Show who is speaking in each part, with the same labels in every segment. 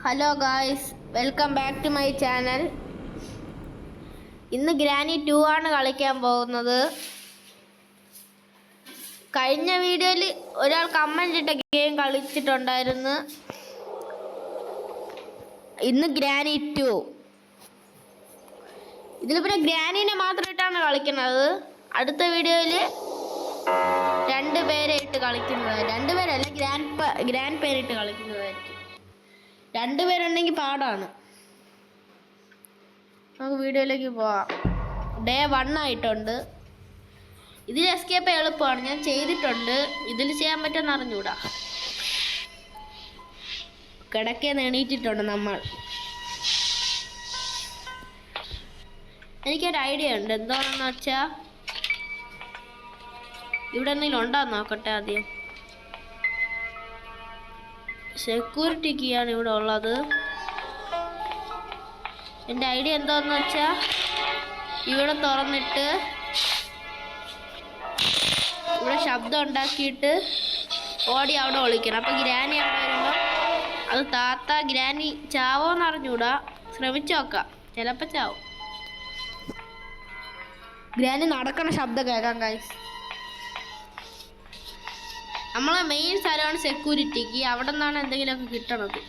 Speaker 1: Hello guys, welcome back to my channel. ഇന്ന് granny 2 ആണ് കളിക്കാൻ പോകുന്നത്. കഴിഞ്ഞ വീഡിയോയിൽ ഒരാൾ കമന്റ് ഇട്ട ഗെയിം കളിച്ചിട്ടുണ്ടായിരുന്നു. ഇന്ന് ഗ്രാനി 2. ഇതിൽ പിന്നെ ഗ്രാനീനെ മാത്രമായിട്ടാണ് കളിക്കുന്നത്. അടുത്ത വീഡിയോയിൽ 2 പേരെ ഇട്ട് കളിക്കുന്നത്, 2 പേരല്ല, ഗ്രാൻഡ് പേരിട്ട് കളിക്കുന്നതായിരിക്കും. 2 പേരുണ്ടെങ്കിൽ പാടാണ്. നമുക്ക് വീഡിയോയിലേക്ക് പോവാം. ഡേ 1 ആയിട്ടുണ്ട്. ഇതിൽ എസ്കേപ്പ് എളുപ്പമാണ്, ഞാൻ ചെയ്തിട്ടുണ്ട്. ഇതിൽ ചെയ്യാൻ പറ്റുമെന്ന് അറിഞ്ഞൂടാ. കിടക്കേന്ന് എണീറ്റിട്ടുണ്ട് നമ്മൾ. എനിക്കൊരു ഐഡിയ ഉണ്ട്. എന്താണെന്ന് വെച്ചാൽ ഇവിടെ എന്തെങ്കിലും ഉണ്ടോന്ന് നോക്കട്ടെ. ആദ്യം സെക്യൂരിറ്റി കീ ആണ് ഇവിടെ ഉള്ളത്. എൻ്റെ ഐഡിയ എന്താണെന്ന് വെച്ചാൽ ഇവിടെ തുറന്നിട്ട് ഇവിടെ ശബ്ദം ഉണ്ടാക്കിയിട്ട് ഓടി അവിടെ ഒളിക്കണം. അപ്പം ഗ്രാനി അവിടെ വരുമ്പോൾ അത് താത്ത ഗ്രാനി ചാവോന്ന് അറിഞ്ഞൂടാ. ശ്രമിച്ചു നോക്കാം, ചിലപ്പോൾ ചാവും. ഗ്രാനി നടക്കണ ശബ്ദം കേൾക്കാം ഗൈസ്. നമ്മളെ മെയിൻ സ്ഥലമാണ് സെക്യൂരിറ്റിക്ക്. അവിടെ നിന്നാണ് എന്തെങ്കിലുമൊക്കെ കിട്ടണത്.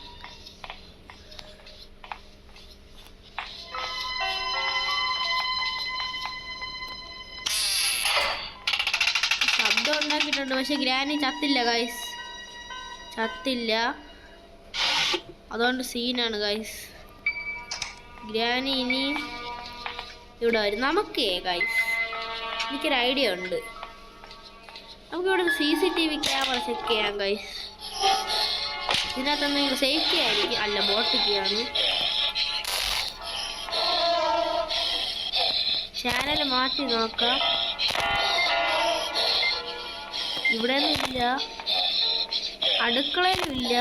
Speaker 1: ശബ്ദം ഉണ്ടാക്കിയിട്ടുണ്ട്, പക്ഷെ ഗ്രാനി ചത്തില്ല ഗൈസ്, ചത്തില്ല. അതുകൊണ്ട് സീനാണ് ഗൈസ്. ഗ്രാനി ഇനി ഇവിടെ വരും. നമുക്കേ ഗൈസ് എനിക്കൊരു ഐഡിയ ഉണ്ട്. നമുക്കിവിടെ CCTV ക്യാമറ ചെക്ക് ചെയ്യാം ഗൈസ്. ഇതിനകത്തൊന്നും സേഫ്റ്റി ആയിരിക്കും. അല്ല, ബോട്ടിക്കാണ്. ചാനൽ മാറ്റി നോക്കാം. ഇവിടെ ഇല്ല, അടുക്കളയിലും ഇല്ല.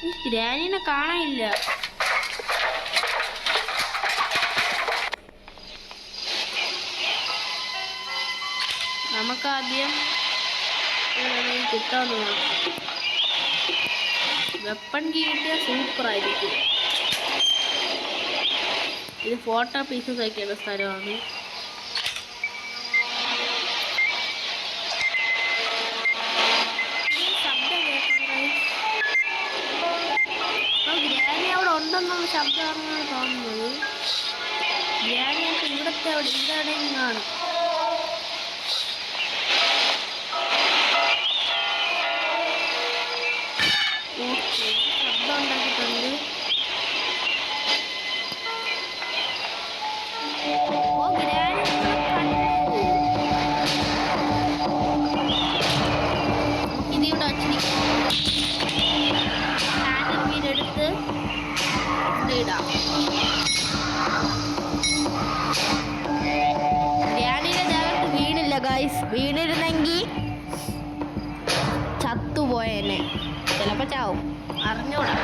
Speaker 1: ഈ ഗ്രാനിനെ കാണാനില്ല. നമുക്കാദ്യം കിട്ടാന്ന് നോക്കാം. വെപ്പൺ കിട്ടിയാൽ സൂപ്പറായിരിക്കും. ഇത് ഫോട്ടോ പീസസ് ആക്കിയുള്ള സ്ഥലമാണ്. ശബ്ദം കേൾക്കാൻ ഗ്രാനി അവിടെ ഉണ്ടെന്നുള്ള ശബ്ദമാണെന്നാണ് തോന്നുന്നത്. ഗ്രാനി ഇവിടത്തെ ഇവിടെ കാണും. ശബ്ദം ഉണ്ടാക്കിയിട്ടുണ്ട്. ഇതിവിടെ വച്ചിരിക്കും. ഹാൻഡിൽ വീടെടുത്ത് ഇടാം. ഗ്രാനിയുടെ ദേഹത്ത് വീണില്ല ഗൈസ്. വീണിരുന്നെങ്കിൽ ചത്തുപോയേനെ. ചിലപ്പോൾ ചാവും, അറിഞ്ഞൂടാ.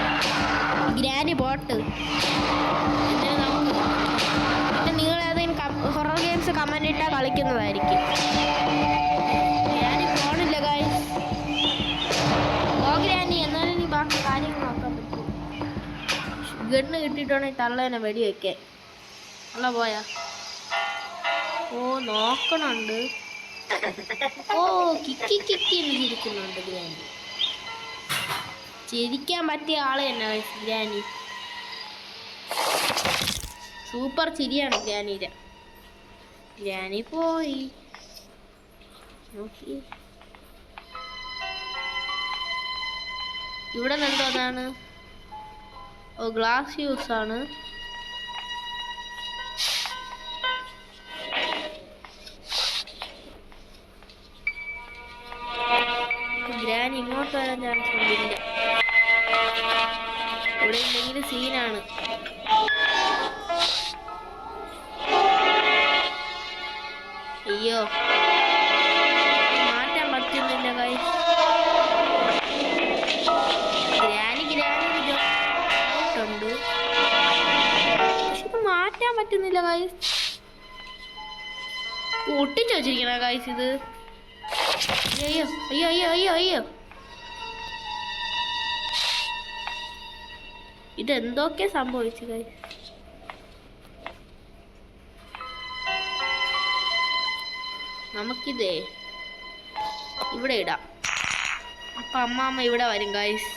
Speaker 1: Granny pot. നിങ്ങൾ ഏതെങ്കിലും ഹൊറർ ഗെയിംസ് കമന്റ് ഇട്ടാൽ കളിക്കുന്നതായിരിക്കും. ഗ്രാനി പോണില്ല ഗൈസ്. ഓ ഗ്രാനി, എന്നാലും നീ ബാക്കി കാര്യങ്ങൾ നോക്കാൻ പറ്റും. ഗണ്ണ് കിട്ടിയിട്ടുണ്ടെങ്കിൽ തള്ളേനെ വെടി വയ്ക്കാൻ. അല്ല പോയാ. ഓ നോക്കണുണ്ട്. ഓ കിക്കി കിക്കി എന്ന് ചിരിക്കുന്നുണ്ട് ഗ്രാനി. ചിരിക്കാൻ പറ്റിയ ആള് തന്നെ ഗ്രാനി. സൂപ്പർ ചിരിയാണ് ഗ്രാനിയുടെ. ഗ്രാനി പോയി നോക്കി. ഇവിടെ എന്തോന്നാണ്? ഓ ഗ്ലാസ് യൂസ് ആണ്. ഗ്രാനി ഇങ്ങോട്ട് വരാൻ ചാൻസ് ഉണ്ടില്ല. ഇവിടെ ഇല്ലെങ്കിൽ സീനാണ്. അയ്യോ, മാറ്റാൻ പറ്റുന്നില്ല ഗൈസ്. ഗ്രാനി ഉണ്ട്, പക്ഷെ ഇത് മാറ്റാൻ പറ്റുന്നില്ല ഗൈസ്. ഒട്ടിച്ചു വച്ചിരിക്കണ ഗൈസ് ഇത്. അയ്യോ അയ്യോ അയ്യോ അയ്യോ അയ്യോ ഇതെന്തൊക്കെ സംഭവിച്ചു ഗൈസ്. നമുക്കിതേ ഇവിടെ ഇടാം. അപ്പം അമ്മാമ്മ ഇവിടെ വരും ഗൈസ്.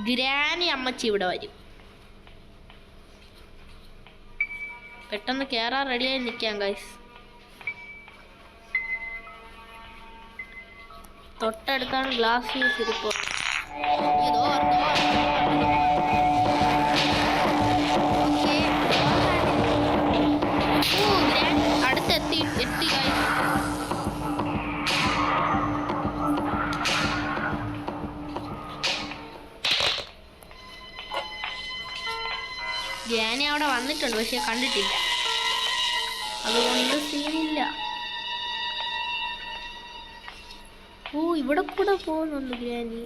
Speaker 1: ഗ്രാനി അമ്മച്ചി ഇവിടെ വരും. പെട്ടെന്ന് കയറാൻ റെഡിയായി നിൽക്കാം ഗൈസ്. തൊട്ടടുത്താണ് ഗ്ലാസ് യൂസ് ഇരിപ്പോൾ. അടുത്തെത്തി ഗൈസ്. ഗ്രാനി അവിടെ വന്നിട്ടുണ്ട്, പക്ഷെ കണ്ടിട്ടില്ല. അതുകൊണ്ട് സീനില്ല. ഓ ഇവിടെ കൂടെ പോകുന്നുണ്ട് ഗ്രാനി.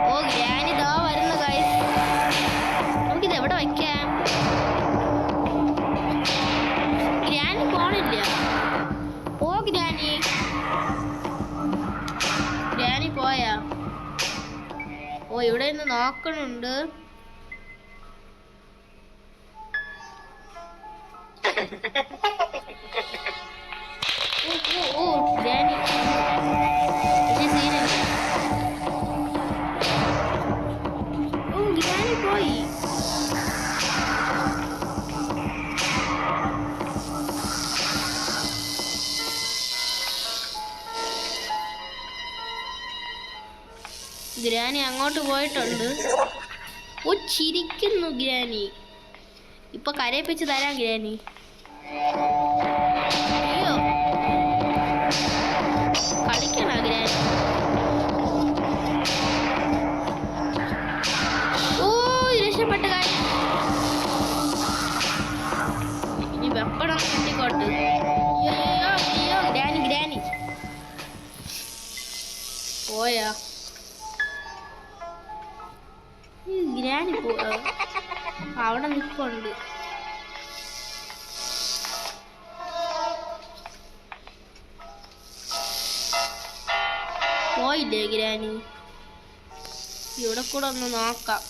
Speaker 1: ഓ ഗ്രാനി ദാ വരുന്നു ഗൈസ്. നമുക്കിത് എവിടെ വയ്ക്കാം? ഗ്രാനി പോണില്ല. ഓ ഗ്രാനി പോയാ? ഓ ഇവിടെ നിന്ന് നോക്കണുണ്ട്. ഓ ഗ്രാനി പോയി. ഗ്രാനി അങ്ങോട്ട് പോയിട്ടുണ്ട്. ഓ ചിരിക്കുന്നു ഗ്രാനി. ഇപ്പൊ കരയിപ്പിച്ച് തരാം ഗ്രാനി. അയ്യോ കളിക്കണ ഗ്രാനി. ഓ രക്ഷപ്പെട്ട കാര്യം. ഇനി വെപ്പണം കിട്ടിക്കോട്ട്. അയ്യോ ഗ്രാനി പോയാ? ഗ്രാനി അവിടെ നിൽപ്പുണ്ട്. പോയില്ലേ ഗ്രാനി? ഇവിടെ കൂടെ ഒന്ന് നോക്കാം.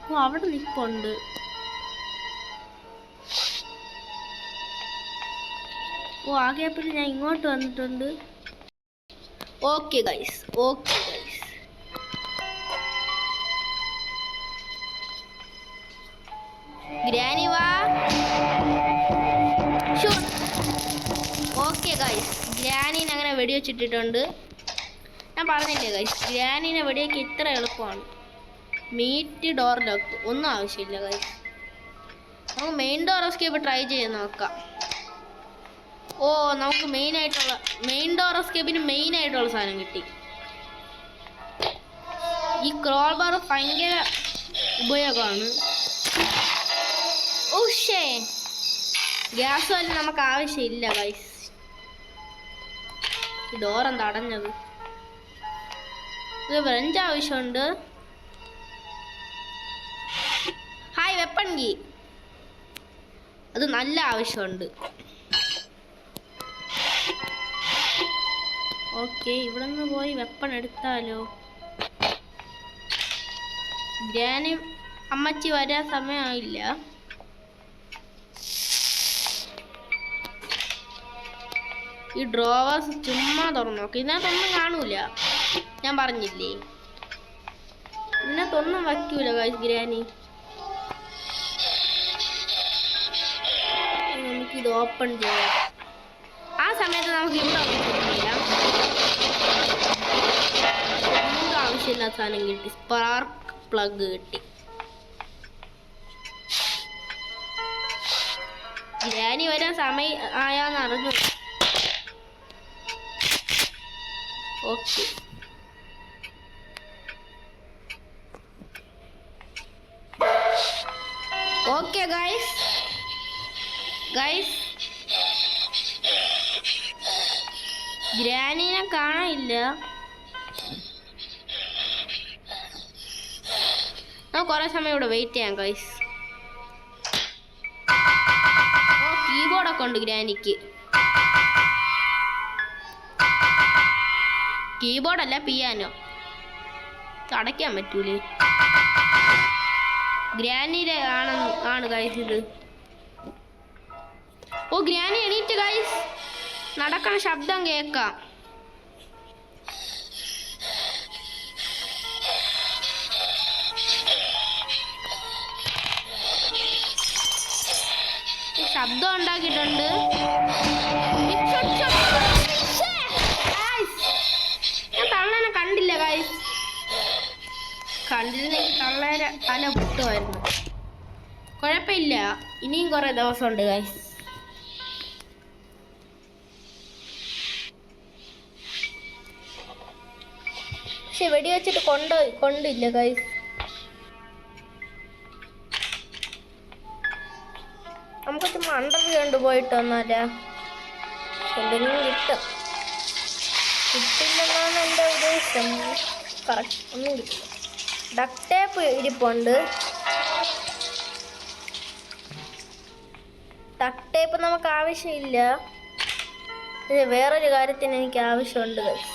Speaker 1: ഓ അവിടെ നിൽപ്പുണ്ട്. ഓ ആകെയപ്പോഴും ഞാൻ ഇങ്ങോട്ട് വന്നിട്ടുണ്ട്. Okay guys. ഗ്രാനി വാ. ഓക്കെ ഗൈസ്, ഗ്രാനീനെ അങ്ങനെ വെടിവെച്ചിട്ടിട്ടുണ്ട്. ഞാൻ പറഞ്ഞില്ലേ ഗൈസ്, ഗ്രാനീനെ വെടിവെക്ക് ഇത്ര എളുപ്പമാണ്. മീറ്റ് ഡോർ ലോക്ക് ഒന്നും ആവശ്യമില്ല ഗൈസ്. നമുക്ക് മെയിൻ ഡോർ എസ്കേപ്പ് ട്രൈ ചെയ്ത് നോക്കാം. ഓ നമുക്ക് മെയിൻ ഡോർ എസ്കേപ്പിന് മെയിൻ ആയിട്ടുള്ള സാധനം കിട്ടി. ഈ ക്രോൾ ബാർ ഭയങ്കര ഉപയോഗമാണ്. ഓ ഷേ ഗ്യാസ് വല്ല നമുക്ക് ആവശ്യമില്ല ഗൈസ്. ഈ ഡോർ എന്താ അടഞ്ഞത്? ഇത് ഫ്രഞ്ച് ആവശ്യമുണ്ട്. ഹായ് വെപ്പൺ കീ, അത് നല്ല ആവശ്യമുണ്ട്. ഓക്കെ ഇവിടെ നിന്ന് പോയി വെപ്പൺ എടുത്താലോ? ഗ്രാനി അമ്മച്ചി വരാൻ സമയമായില്ല. ഈ ഡ്രോവേഴ്സ് ചുമ്മാ തുറന്നു നോക്കി. ഇതിനകത്തൊന്നും കാണൂല. ഞാൻ പറഞ്ഞില്ലേ ഇതിനകത്തൊന്നും വയ്ക്കൂല ഗൈസ് ഗ്രാനി. നമുക്കിത് ഓപ്പൺ ചെയ്യാം. ആ സമയത്ത് നമുക്ക് ഇവിടെ ആവശ്യമില്ലാത്ത സാധനം കിട്ടി. സ്പാർക്ക് പ്ലഗ് കിട്ടി. ഗ്രാനി വരാൻ സമയം ആയാന്ന് അറിഞ്ഞു. ഓക്കെ ഗൈസ് ഗ്രാനീനെ കാണാനില്ല. നമുക്ക് കുറേ സമയം ഇവിടെ വെയിറ്റ് ചെയ്യാം ഗൈസ്. ഉണ്ട് ഗ്രാനിക്ക്. കീബോർഡല്ല, പിയാനോ. അടയ്ക്കാൻ പറ്റൂലേ? ഗ്രാനിയുടെ ആണ് ഗൈസ് ഇത്. ഓ, ഗ്രാനി എണീറ്റ് ഗൈസ്. നടക്കണ ശബ്ദം കേൾക്കാം. ശബ്ദം ഉണ്ടാക്കിയിട്ടുണ്ട്. ഞാൻ തള്ളനെ കണ്ടില്ല ഗൈസ്. കണ്ടിരുന്നെങ്കിൽ തള്ളേരെ തല പൊട്ടുമായിരുന്നു. കുഴപ്പമില്ല, ഇനിയും കുറെ ദിവസമുണ്ട് ഗൈസ്. പക്ഷെ വെടിവെച്ചിട്ട് കൊണ്ടില്ല ഗൈസ്. നമുക്ക് ചുമ്മാ അണ്ടർഗ്രൗണ്ട് പോയിട്ട് വന്നാലാ എന്തെങ്കിലും കിട്ടും. കിട്ടില്ലെന്നാണ് എൻ്റെ ഉദ്ദേശം. കറക്റ്റ് ഒന്നും കിട്ടില്ല. ഡക്ട് ടേപ്പ് ഇരിപ്പുണ്ട്. ഡക്ട് ടേപ്പ് നമുക്ക് ആവശ്യമില്ല. വേറൊരു കാര്യത്തിന് എനിക്ക് ആവശ്യമുണ്ട് ഗൈസ്.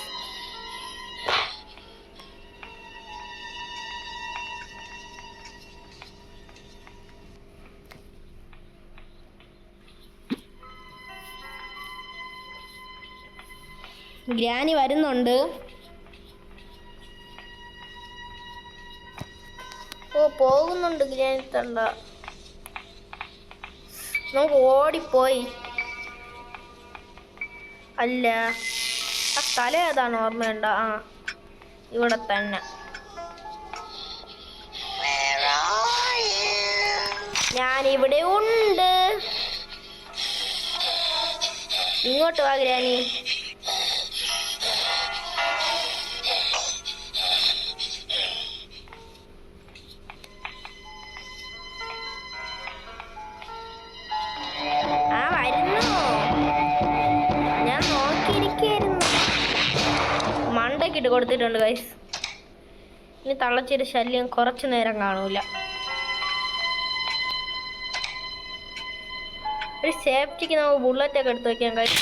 Speaker 1: ഗ്രാനി വരുന്നുണ്ട്. ഓ, പോകുന്നുണ്ട് ഗ്രാനി തണ്ട. നമുക്ക് ഓടിപ്പോയി. അല്ല, ആ സ്ഥലം ഏതാണ് ഓർമ്മയുണ്ടോ? ആ, ഇവിടെ തന്നെ. ഞാനിവിടെ ഉണ്ട്. ഇങ്ങോട്ട് വാ ഗ്രാനി. മണ്ടക്കിട്ട് കൊടുത്തിട്ടുണ്ട് ഗൈസ്. ഇനി തള്ളച്ചിട്ട് ശല്യം കുറച്ചു നേരം കാണൂല. ഒരു സേഫ്റ്റിക്ക് നമുക്ക് ബുള്ളറ്റൊക്കെ എടുത്ത് വെക്കാം ഗൈസ്.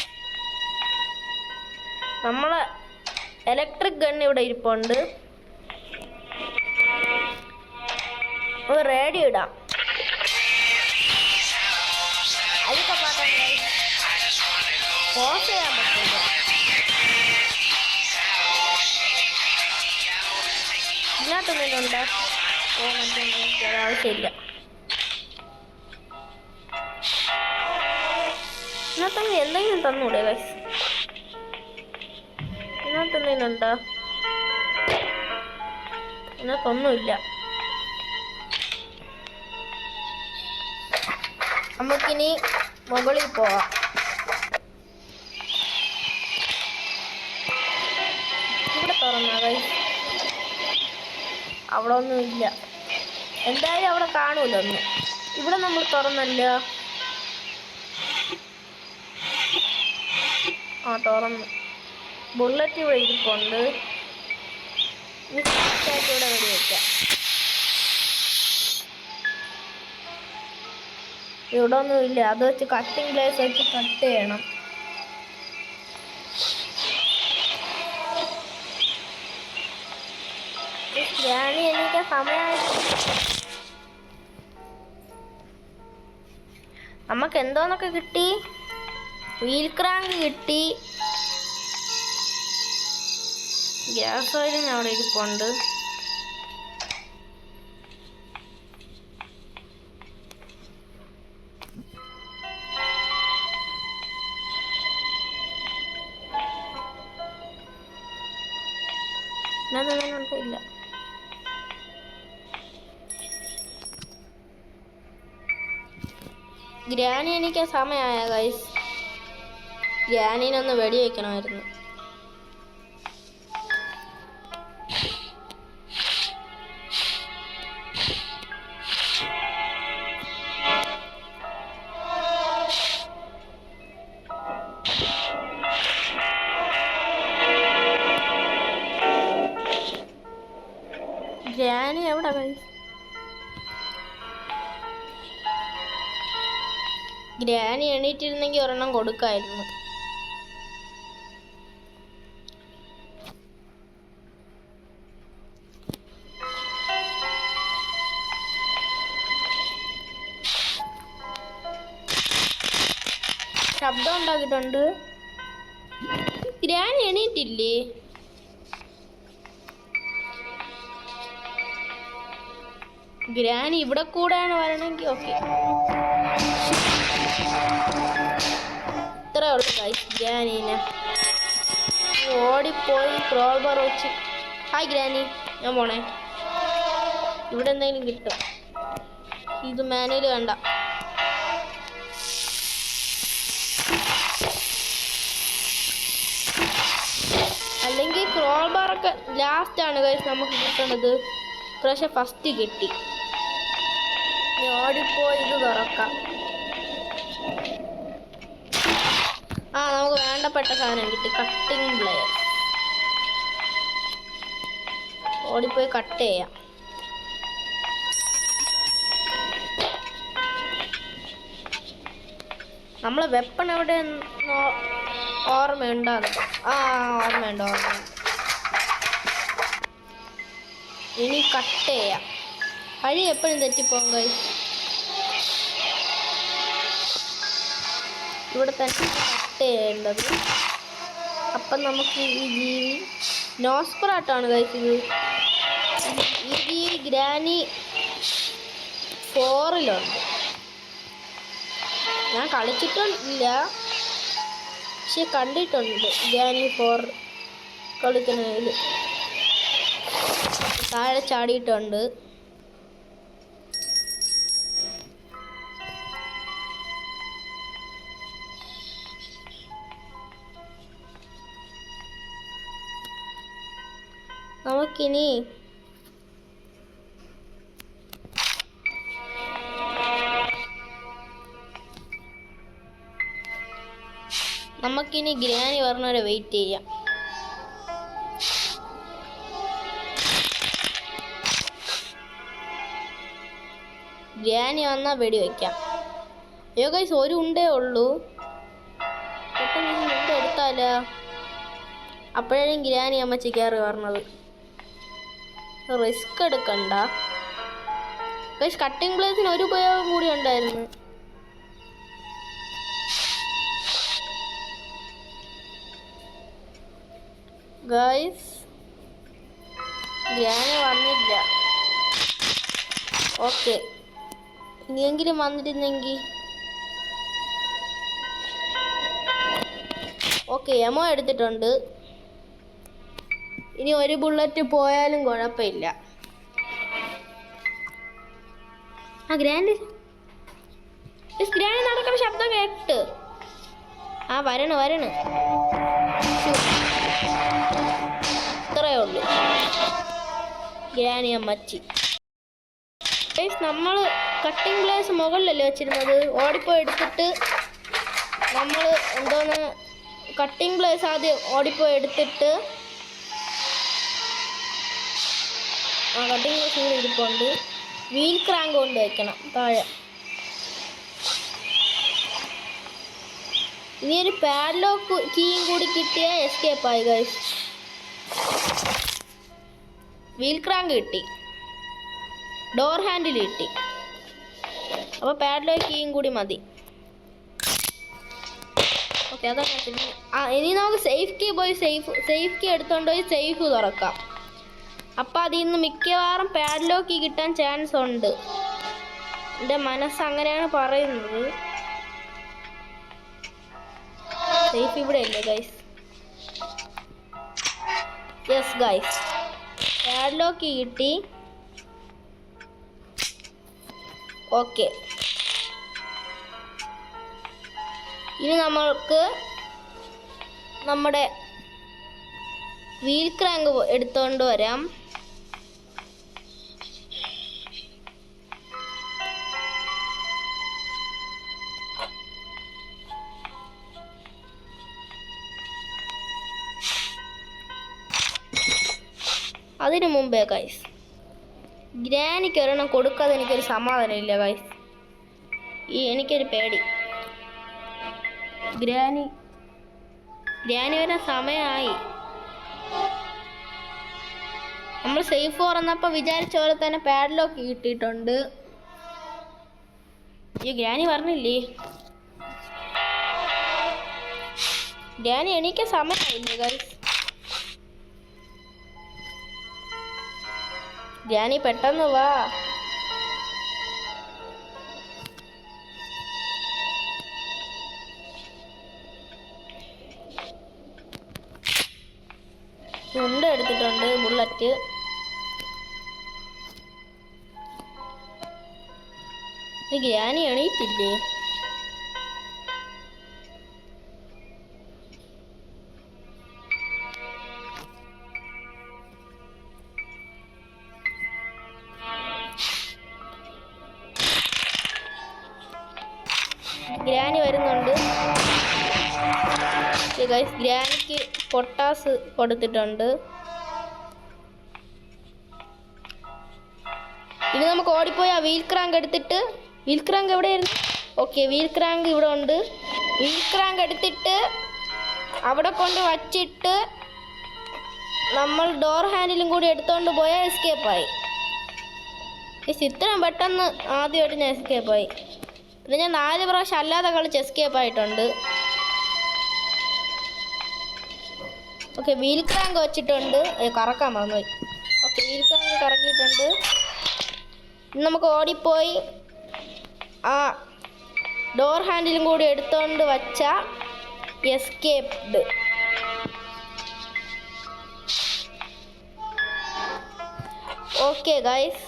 Speaker 1: നമ്മളെ ഇലക്ട്രിക് ഗൺ ഇവിടെ ഇരിപ്പുണ്ട്. ഒരു റേഡിയോ ഇടാം. അതൊക്കെ പാട്ടാ ഗൈസ്. പോസ് ചെയ്യാൻ പറ്റില്ല. ഇതിനകത്തൊന്നുണ്ട്. ഓ, മറ്റേ ആവശ്യമില്ല. ഇതിനകത്തൊന്നും എന്തെങ്കിലും തന്നൂടെ ഗൈസ്? ഇതിനകത്തൊന്നും ഉണ്ടോ? ഇതിനകത്തൊന്നുമില്ല. നമുക്കിനി മുകളിൽ പോവാം. ഇവിടെ തുറന്നാ ഗൈസ്? അവിടെ ഒന്നും ഇല്ല. എന്തായാലും അവിടെ കാണൂല ഒന്നും. ഇവിടെ നമ്മൾ തുറന്നല്ലോ. ആ, തുറന്നു. ബുള്ളറ്റ് ഇവിടെ ഇരിപ്പുണ്ട്. ഇനി ഇവിടെ വെടിവെക്കാം. ഇവിടെ ഒന്നും ഇല്ല. അത് വെച്ച് കട്ടിങ് ഗ്ലാസ് വെച്ച് കട്ട് ചെയ്യണം. ഗ്രാനി എനിക്ക് സമയമായി. നമുക്ക് എന്തോന്നൊക്കെ കിട്ടി. വീൽ ക്രാങ്ക് കിട്ടി. ഗ്യാസ് ഓയിലും അവിടെ ഇരിപ്പുണ്ട്. ഇല്ല. ഗ്രാനി എനിക്ക് സമയമായ ഗൈസ്. ഗ്രാനീനൊന്ന് വെടിവെക്കണമായിരുന്നു. ഗ്രാനി എവിടെ ഗൈസ്? ഗ്രാനി എണീറ്റിരുന്നെങ്കിൽ ഒരെണ്ണം കൊടുക്കായിരുന്നു. ശബ്ദം ഉണ്ടാക്കിയിട്ടുണ്ട്. ഗ്രാനി എണീറ്റില്ലേ? ഗ്രാനി ഇവിടെ കൂടെയാണ് വരണമെങ്കിൽ ഓക്കെ. ഇത്രേ ഉള്ളു ഗൈസ്. ഗ്രാനീനെ ഓടിപ്പോയി ക്രോൾ ബാർ വെച്ച്. ഹായ് ഗ്രാനി, ഞാൻ പോണേ. ഇവിടെ എന്തെങ്കിലും കിട്ടും. ഇത് മാനുവൽ വേണ്ട. അല്ലെങ്കിൽ ക്രോൾ ബാറൊക്കെ ലാസ്റ്റാണ് ഗൈസ് നമുക്ക് കിട്ടുന്നത്. പക്ഷെ ഫസ്റ്റ് കിട്ടി. ഓടിപ്പോയി ഇത് തുറക്കാം. നമുക്ക് വേണ്ടപ്പെട്ട സാധനം കിട്ടി. Cutting player. ഓടിപ്പോയി കട്ട് ചെയ്യാം. നമ്മളെ വെപ്പൺ എവിടെ ഓർമ്മയുണ്ടാകും. ഓർമ്മയുണ്ട്. ഇനി കട്ട് ചെയ്യാം. വഴി എപ്പോഴും തെറ്റിപ്പോകും ഗൈസ്. ഇവിടെ തന്നെ കട്ട് ചെയ്യേണ്ടത്. അപ്പം നമുക്ക് ഈ ജീവി നോസ്പെറാട്ടാണ് ഗൈസ്. ഇത് ഈ ഗ്രാനി 4-ലുണ്ട്. ഞാൻ കളിച്ചിട്ടില്ല, പക്ഷെ കണ്ടിട്ടുണ്ട് ഗ്രാനി 4 കളിക്കുന്നതിൽ. താഴെ ചാടിയിട്ടുണ്ട്. നമുക്കിനി ഗ്രാനി പറഞ്ഞവരെ വെയിറ്റ് ചെയ്യാം. ഗ്രാനി വന്നാൽ വെടി വയ്ക്കാം. അയ്യോ ഗൈസ്, ഒരു ഉണ്ടേ ഉള്ളൂ. പെട്ടെന്ന് ഉണ്ട എടുത്താലോ? അപ്പോഴാണ് ഗ്രാനി അമ്മച്ചി കയറി പറഞ്ഞത്. റിസ്ക് എടുക്കണ്ട ഗൈസ്. കട്ടിംഗ് പ്ലേസിന് ഒരു ഉപയോഗം കൂടി ഉണ്ടായിരുന്നു. ഗൈസ്, ഗ്രാനി വന്നില്ല. ഓക്കെ, ഇനിയെങ്കിലും വന്നിരുന്നെങ്കിൽ. ഓക്കെ, എമോ എടുത്തിട്ടുണ്ട്. ഇനി ഒരു ബുള്ളറ്റ് പോയാലും കുഴപ്പമില്ല. ഗ്രാനി നടക്കുന്ന ശബ്ദം കേട്ട്. വരണു. ഇത്രയേ ഉള്ളൂ ഗ്രാനി അമ്മച്ചി. നമ്മൾ കട്ടിംഗ് പ്ലേസ് മുകളിലല്ലേ വെച്ചിരുന്നത്. ഓടിപ്പോയി എടുത്തിട്ട് നമ്മൾ എന്തോന്ന് കട്ടിംഗ് പ്ലേസ് ആദ്യം ഓടിപ്പോയി എടുത്തിട്ട് കട്ടിംഗ് പ്ലേസ് കൂടി ഇരിപ്പുണ്ട്. വീൽ ക്രാങ്ക് കൊണ്ട് വയ്ക്കണം താഴെ. ഇനി ഒരു പാഡ്ലോക്ക് കീയും കൂടി കിട്ടിയ എസ്കേപ്പ് ആയി ഗൈസ്. വീൽ ക്രാങ്ക് കിട്ടി, ഡോർ ഹാൻഡിൽ കിട്ടി. അപ്പോൾ പാഡ്ലോക്ക് കീയും കൂടി മതി. ഓക്കെ, അതൊക്കെ. ഇനി നമുക്ക് സേഫ് കീ പോയി സേഫ് കീ എടുത്തുകൊണ്ട് പോയി സേഫ് തുറക്കാം. അപ്പം അതിൽ നിന്ന് മിക്കവാറും പാഡ്ലോക്ക് കീ കിട്ടാൻ ചാൻസ് ഉണ്ട്. എൻ്റെ മനസ്സ് അങ്ങനെയാണ് പറയുന്നത്. സേഫ് ഇവിടെ അല്ലേ guys? Yes guys, padlock key കിട്ടി. ഓക്കെ, ഇനി നമ്മൾക്ക് നമ്മുടെ വീൽ ക്രാങ്ക് എടുത്തുകൊണ്ട് വരാം. അതിനു മുമ്പേ ഗൈസ്, ഗ്രാനിക്ക് ഒരെണ്ണം കൊടുക്കാതെ എനിക്കൊരു സമാധാനം ഇല്ല ഗൈസ്. എനിക്കൊരു പേടി. ഗ്രാനി വരാൻ സമയമായി. നമ്മൾ സേഫ് തുറന്നപ്പോൾ വിചാരിച്ച പോലെ തന്നെ പാഡ്ലോക്ക് കിട്ടിയിട്ടുണ്ട്. ഈ ഗ്രാനി പറഞ്ഞില്ലേ, ഗ്രാനി എണീക്കാൻ സമയമായില്ലേ ഗൈസ്? ഗ്രാനി പെട്ടെന്ന് വാ. ഉണ്ട് എടുത്തിട്ടുണ്ട് ബുള്ളറ്റ്. ഗ്രാനി എണീറ്റില്ലേ? ഗ്രാനി വരുന്നുണ്ട്. ഗ്രാനിക്ക് പൊട്ടാസ് കൊടുത്തിട്ടുണ്ട്. ഇനി നമുക്ക് ഓടിപ്പോയി ആ വീൽ ക്രാങ്ക് എടുത്തിട്ട്, വീൽ ക്രാങ്ക് എവിടെയായിരുന്നു? ഓക്കെ, വീൽ ക്രാങ്ക് ഇവിടെ ഉണ്ട്. വീൽ ക്രാങ്ക് എടുത്തിട്ട് അവിടെ കൊണ്ട് വച്ചിട്ട് നമ്മൾ ഡോർ ഹാൻഡിലും കൂടി എടുത്തുകൊണ്ട് പോയാൽ എസ്കേപ്പായി. ഇത്രയും പെട്ടെന്ന് ആദ്യമായിട്ട് ഞാൻ എസ്കേപ്പായി. പിന്നെ ഞാൻ 4 പ്രാവശ്യം അല്ലാതെ കളിച്ച് എസ്കേപ്പായിട്ടുണ്ട്. ഓക്കെ, വീൽ ക്രാങ്ക് വെച്ചിട്ടുണ്ട്. കറക്കാൻ മറന്നുപോയി. ഓക്കെ, വീൽ ക്രാങ്ക് കറക്കിയിട്ടുണ്ട്. നമുക്ക് ഓടിപ്പോയി ആ ഡോർ ഹാൻഡിലും കൂടി എടുത്തുകൊണ്ട് വച്ച escaped. Okay guys,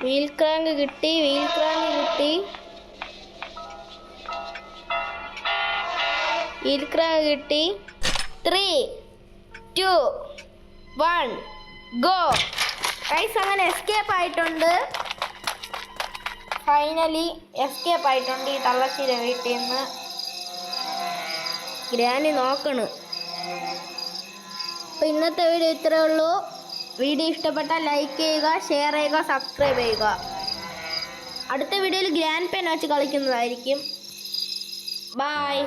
Speaker 1: wheel crank കിട്ടി. 3, 2, 1 ഗോ. ഗൈസ്, അങ്ങനെ എസ്കേപ്പ് ആയിട്ടുണ്ട്. ഫൈനലി എസ്കേപ്പ് ആയിട്ടുണ്ട് ഈ തള്ളച്ചിയുടെ വീട്ടിൽ നിന്ന്. ഗ്രാനി നോക്കണ്. അപ്പോൾ ഇന്നത്തെ വീഡിയോ ഇത്രയേ ഉള്ളൂ. വീഡിയോ ഇഷ്ടപ്പെട്ടാൽ ലൈക്ക് ചെയ്യുക, ഷെയർ ചെയ്യുക, സബ്സ്ക്രൈബ് ചെയ്യുക. അടുത്ത വീഡിയോയിൽ ഗ്രാൻഡ് പെൻ വെച്ച് കളിക്കുന്നതായിരിക്കും. ബൈ.